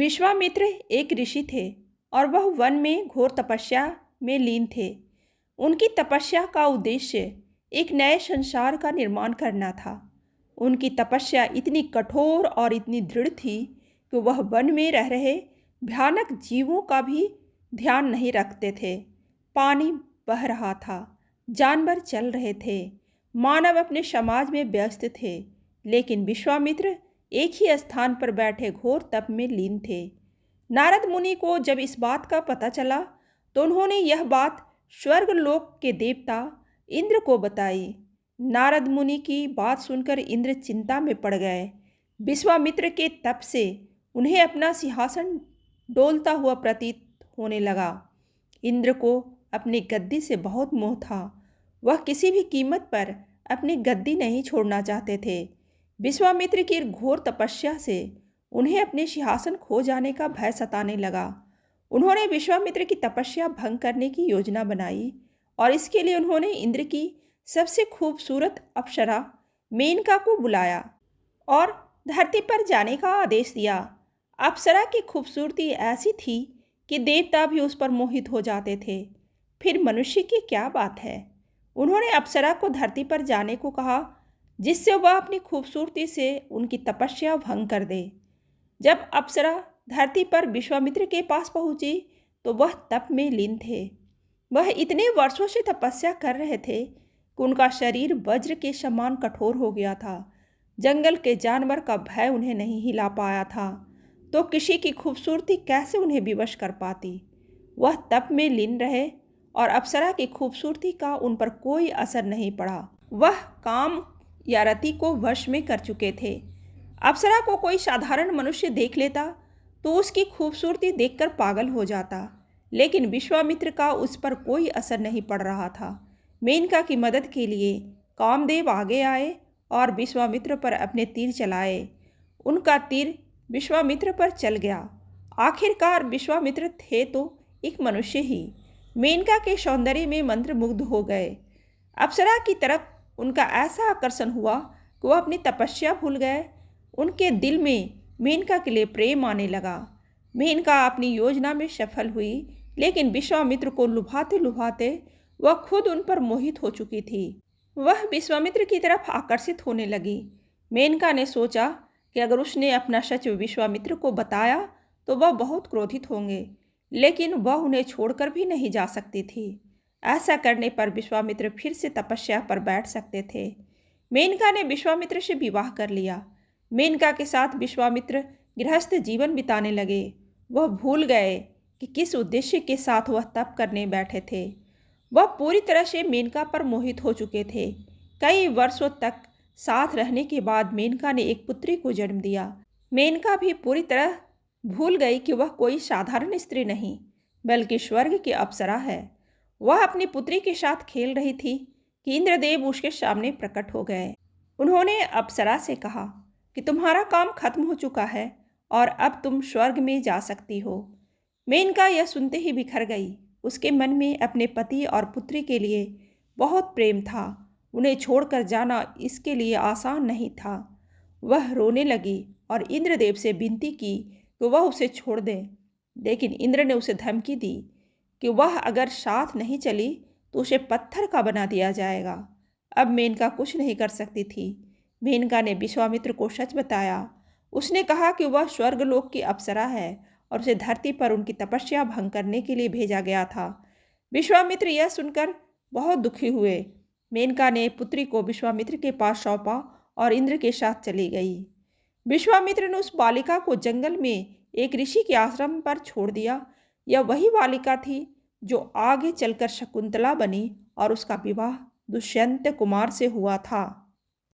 विश्वामित्र एक ऋषि थे और वह वन में घोर तपस्या में लीन थे। उनकी तपस्या का उद्देश्य एक नए संसार का निर्माण करना था। उनकी तपस्या इतनी कठोर और इतनी दृढ़ थी कि वह वन में रह रहे भयानक जीवों का भी ध्यान नहीं रखते थे। पानी बह रहा था, जानवर चल रहे थे, मानव अपने समाज में व्यस्त थे, लेकिन विश्वामित्र एक ही स्थान पर बैठे घोर तप में लीन थे। नारद मुनि को जब इस बात का पता चला तो उन्होंने यह बात स्वर्ग लोक के देवता इंद्र को बताई। नारद मुनि की बात सुनकर इंद्र चिंता में पड़ गए। विश्वामित्र के तप से उन्हें अपना सिंहासन डोलता हुआ प्रतीत होने लगा। इंद्र को अपनी गद्दी से बहुत मोह था। वह किसी भी कीमत पर अपनी गद्दी नहीं छोड़ना चाहते थे। विश्वामित्र की घोर तपस्या से उन्हें अपने सिंहासन खो जाने का भय सताने लगा। उन्होंने विश्वामित्र की तपस्या भंग करने की योजना बनाई और इसके लिए उन्होंने इंद्र की सबसे खूबसूरत अप्सरा मेनका को बुलाया और धरती पर जाने का आदेश दिया। अप्सरा की खूबसूरती ऐसी थी कि देवता भी उस पर मोहित हो जाते थे, फिर मनुष्य की क्या बात है। उन्होंने अप्सरा को धरती पर जाने को कहा, जिससे वह अपनी खूबसूरती से उनकी तपस्या भंग कर दे। जब अप्सरा धरती पर विश्वामित्र के पास पहुंची तो वह तप में लीन थे। वह इतने वर्षों से तपस्या कर रहे थे कि उनका शरीर वज्र के समान कठोर हो गया था। जंगल के जानवर का भय उन्हें नहीं हिला पाया था, तो किसी की खूबसूरती कैसे उन्हें विवश कर पाती। वह तप में लीन रहे और अप्सरा की खूबसूरती का उन पर कोई असर नहीं पड़ा। वह काम या रति को वश में कर चुके थे। अप्सरा को कोई साधारण मनुष्य देख लेता तो उसकी खूबसूरती देखकर पागल हो जाता, लेकिन विश्वामित्र का उस पर कोई असर नहीं पड़ रहा था। मेनका की मदद के लिए कामदेव आगे आए और विश्वामित्र पर अपने तीर चलाए। उनका तीर विश्वामित्र पर चल गया। आखिरकार विश्वामित्र थे तो एक मनुष्य ही। मेनका के सौंदर्य में मंत्रमुग्ध हो गए। अप्सरा की तरफ उनका ऐसा आकर्षण हुआ कि वह अपनी तपस्या भूल गए। उनके दिल में मेनका के लिए प्रेम आने लगा। मेनका अपनी योजना में सफल हुई, लेकिन विश्वामित्र को लुभाते लुभाते वह खुद उन पर मोहित हो चुकी थी। वह विश्वामित्र की तरफ आकर्षित होने लगी। मेनका ने सोचा कि अगर उसने अपना सच विश्वामित्र को बताया तो वह बहुत क्रोधित होंगे, लेकिन वह उन्हें छोड़कर भी नहीं जा सकती थी। ऐसा करने पर विश्वामित्र फिर से तपस्या पर बैठ सकते थे। मेनका ने विश्वामित्र से विवाह कर लिया। मेनका के साथ विश्वामित्र गृहस्थ जीवन बिताने लगे। वह भूल गए कि किस उद्देश्य के साथ वह तप करने बैठे थे। वह पूरी तरह से मेनका पर मोहित हो चुके थे। कई वर्षों तक साथ रहने के बाद मेनका ने एक पुत्री को जन्म दिया। मेनका भी पूरी तरह भूल गई कि वह कोई साधारण स्त्री नहीं, बल्कि स्वर्ग की अप्सरा है। वह अपनी पुत्री के साथ खेल रही थी कि इंद्रदेव उसके सामने प्रकट हो गए। उन्होंने अप्सरा से कहा कि तुम्हारा काम खत्म हो चुका है और अब तुम स्वर्ग में जा सकती हो। मेनका यह सुनते ही बिखर गई। उसके मन में अपने पति और पुत्री के लिए बहुत प्रेम था। उन्हें छोड़कर जाना इसके लिए आसान नहीं था। वह रोने लगी और इंद्रदेव से विनती की कि वह उसे छोड़ दें, लेकिन इंद्र ने उसे धमकी दी कि वह अगर साथ नहीं चली तो उसे पत्थर का बना दिया जाएगा। अब मेनका कुछ नहीं कर सकती थी। मेनका ने विश्वामित्र को सच बताया। उसने कहा कि वह स्वर्गलोक की अप्सरा है और उसे धरती पर उनकी तपस्या भंग करने के लिए भेजा गया था। विश्वामित्र यह सुनकर बहुत दुखी हुए। मेनका ने पुत्री को विश्वामित्र के पास सौंपा और इंद्र के साथ चली गई। विश्वामित्र ने उस बालिका को जंगल में एक ऋषि के आश्रम पर छोड़ दिया। यह वही बालिका थी जो आगे चलकर शकुंतला बनी और उसका विवाह दुष्यंत कुमार से हुआ था।